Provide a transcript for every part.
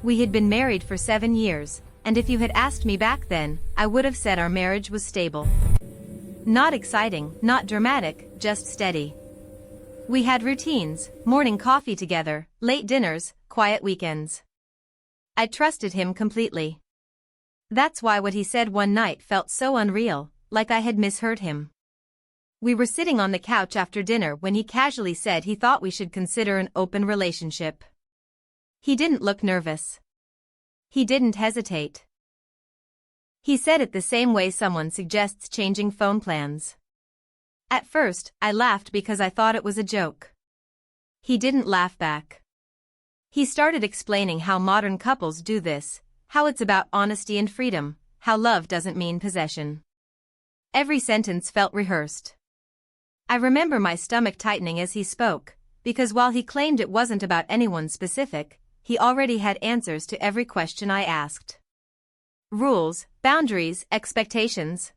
We had been married for 7 years, and if you had asked me back then, I would have said our marriage was stable. Not exciting, not dramatic, just steady. We had routines, morning coffee together, late dinners, quiet weekends. I trusted him completely. That's why what he said one night felt so unreal, like I had misheard him. We were sitting on the couch after dinner when he casually said he thought we should consider an open relationship. He didn't look nervous. He didn't hesitate. He said it the same way someone suggests changing phone plans. At first, I laughed because I thought it was a joke. He didn't laugh back. He started explaining how modern couples do this, how it's about honesty and freedom, how love doesn't mean possession. Every sentence felt rehearsed. I remember my stomach tightening as he spoke, because while he claimed it wasn't about anyone specific, he already had answers to every question I asked. Rules, boundaries, expectations.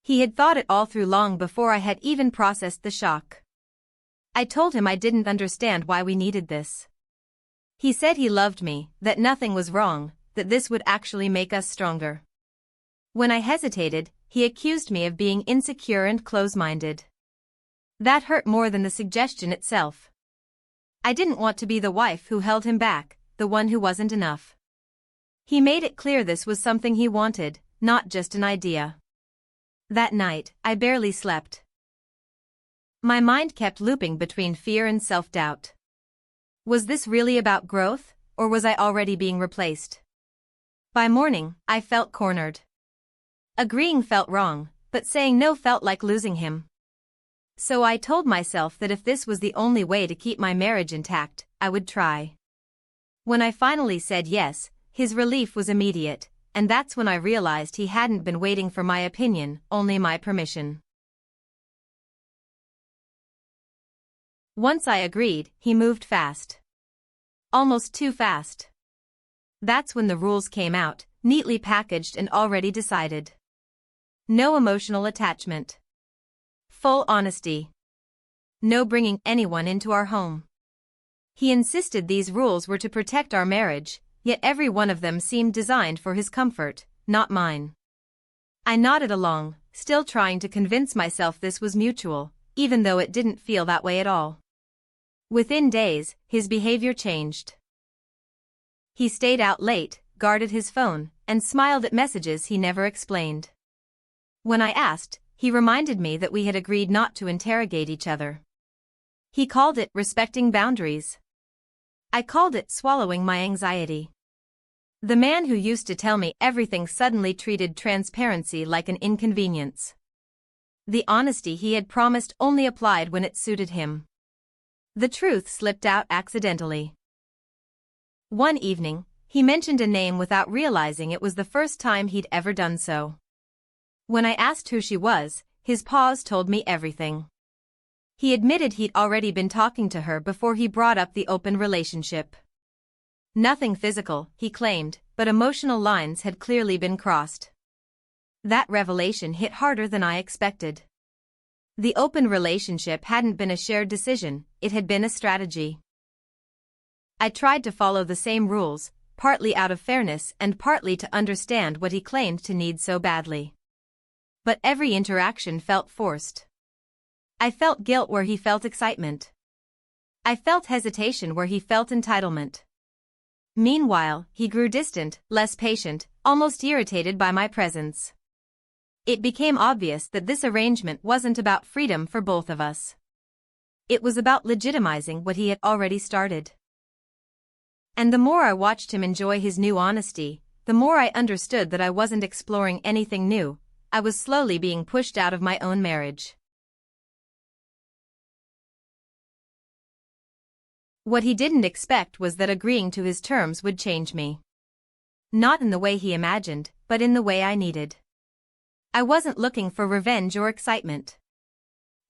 He had thought it all through long before I had even processed the shock. I told him I didn't understand why we needed this. He said he loved me, that nothing was wrong, that this would actually make us stronger. When I hesitated, he accused me of being insecure and close-minded. That hurt more than the suggestion itself. I didn't want to be the wife who held him back, the one who wasn't enough. He made it clear this was something he wanted, not just an idea. That night, I barely slept. My mind kept looping between fear and self-doubt. Was this really about growth, or was I already being replaced? By morning, I felt cornered. Agreeing felt wrong, but saying no felt like losing him. So I told myself that if this was the only way to keep my marriage intact, I would try. When I finally said yes, his relief was immediate, and that's when I realized he hadn't been waiting for my opinion, only my permission. Once I agreed, he moved fast. Almost too fast. That's when the rules came out, neatly packaged and already decided. No emotional attachment. Full honesty. No bringing anyone into our home. He insisted these rules were to protect our marriage, yet every one of them seemed designed for his comfort, not mine. I nodded along, still trying to convince myself this was mutual, even though it didn't feel that way at all. Within days, his behavior changed. He stayed out late, guarded his phone, and smiled at messages he never explained. When I asked, he reminded me that we had agreed not to interrogate each other. He called it respecting boundaries. I called it swallowing my anxiety. The man who used to tell me everything suddenly treated transparency like an inconvenience. The honesty he had promised only applied when it suited him. The truth slipped out accidentally. One evening, he mentioned a name without realizing it was the first time he'd ever done so. When I asked who she was, his pause told me everything. He admitted he'd already been talking to her before he brought up the open relationship. Nothing physical, he claimed, but emotional lines had clearly been crossed. That revelation hit harder than I expected. The open relationship hadn't been a shared decision, it had been a strategy. I tried to follow the same rules, partly out of fairness and partly to understand what he claimed to need so badly. But every interaction felt forced. I felt guilt where he felt excitement. I felt hesitation where he felt entitlement. Meanwhile, he grew distant, less patient, almost irritated by my presence. It became obvious that this arrangement wasn't about freedom for both of us. It was about legitimizing what he had already started. And the more I watched him enjoy his new honesty, the more I understood that I wasn't exploring anything new, I was slowly being pushed out of my own marriage. What he didn't expect was that agreeing to his terms would change me. Not in the way he imagined, but in the way I needed. I wasn't looking for revenge or excitement.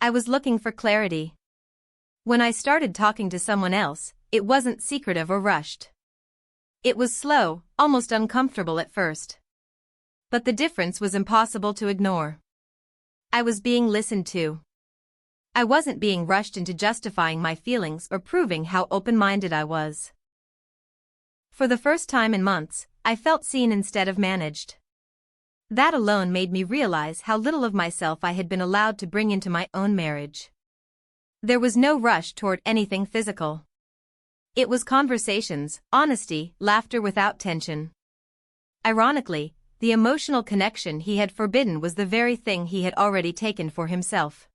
I was looking for clarity. When I started talking to someone else, it wasn't secretive or rushed. It was slow, almost uncomfortable at first. But the difference was impossible to ignore. I was being listened to. I wasn't being rushed into justifying my feelings or proving how open-minded I was. For the first time in months, I felt seen instead of managed. That alone made me realize how little of myself I had been allowed to bring into my own marriage. There was no rush toward anything physical. It was conversations, honesty, laughter without tension. Ironically, the emotional connection he had forbidden was the very thing he had already taken for himself.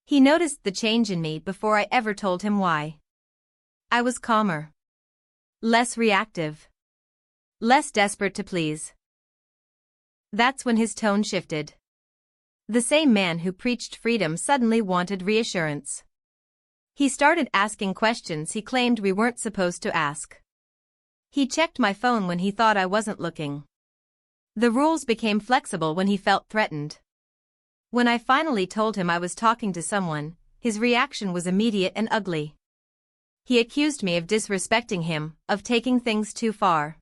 He noticed the change in me before I ever told him why. I was calmer. Less reactive. Less desperate to please. That's when his tone shifted. The same man who preached freedom suddenly wanted reassurance. He started asking questions he claimed we weren't supposed to ask. He checked my phone when he thought I wasn't looking. The rules became flexible when he felt threatened. When I finally told him I was talking to someone, his reaction was immediate and ugly. He accused me of disrespecting him, of taking things too far.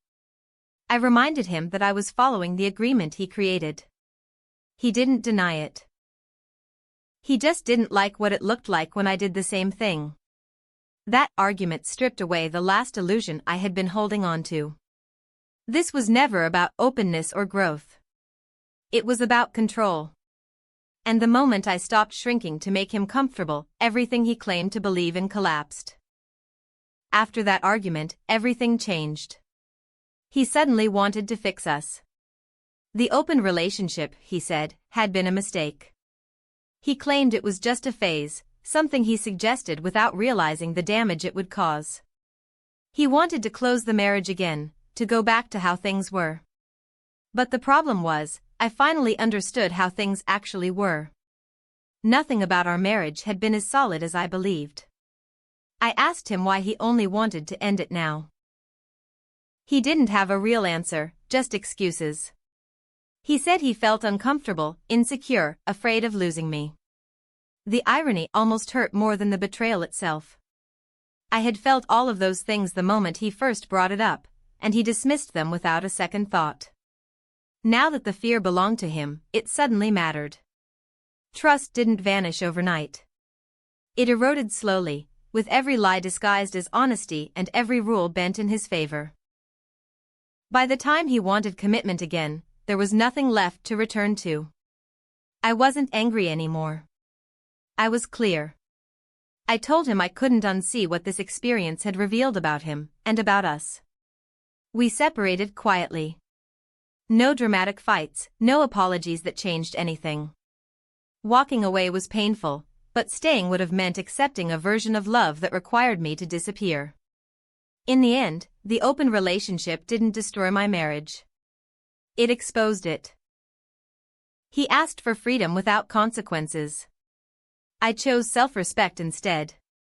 I reminded him that I was following the agreement he created. He didn't deny it. He just didn't like what it looked like when I did the same thing. That argument stripped away the last illusion I had been holding on to. This was never about openness or growth. It was about control. And the moment I stopped shrinking to make him comfortable, everything he claimed to believe in collapsed. After that argument, everything changed. He suddenly wanted to fix us. The open relationship, he said, had been a mistake. He claimed it was just a phase, something he suggested without realizing the damage it would cause. He wanted to close the marriage again, to go back to how things were. But the problem was, I finally understood how things actually were. Nothing about our marriage had been as solid as I believed. I asked him why he only wanted to end it now. He didn't have a real answer, just excuses. He said he felt uncomfortable, insecure, afraid of losing me. The irony almost hurt more than the betrayal itself. I had felt all of those things the moment he first brought it up, and he dismissed them without a second thought. Now that the fear belonged to him, it suddenly mattered. Trust didn't vanish overnight. It eroded slowly, with every lie disguised as honesty and every rule bent in his favor. By the time he wanted commitment again, there was nothing left to return to. I wasn't angry anymore. I was clear. I told him I couldn't unsee what this experience had revealed about him, and about us. We separated quietly. No dramatic fights, no apologies that changed anything. Walking away was painful, but staying would have meant accepting a version of love that required me to disappear. In the end, the open relationship didn't destroy my marriage. It exposed it. He asked for freedom without consequences. I chose self-respect instead.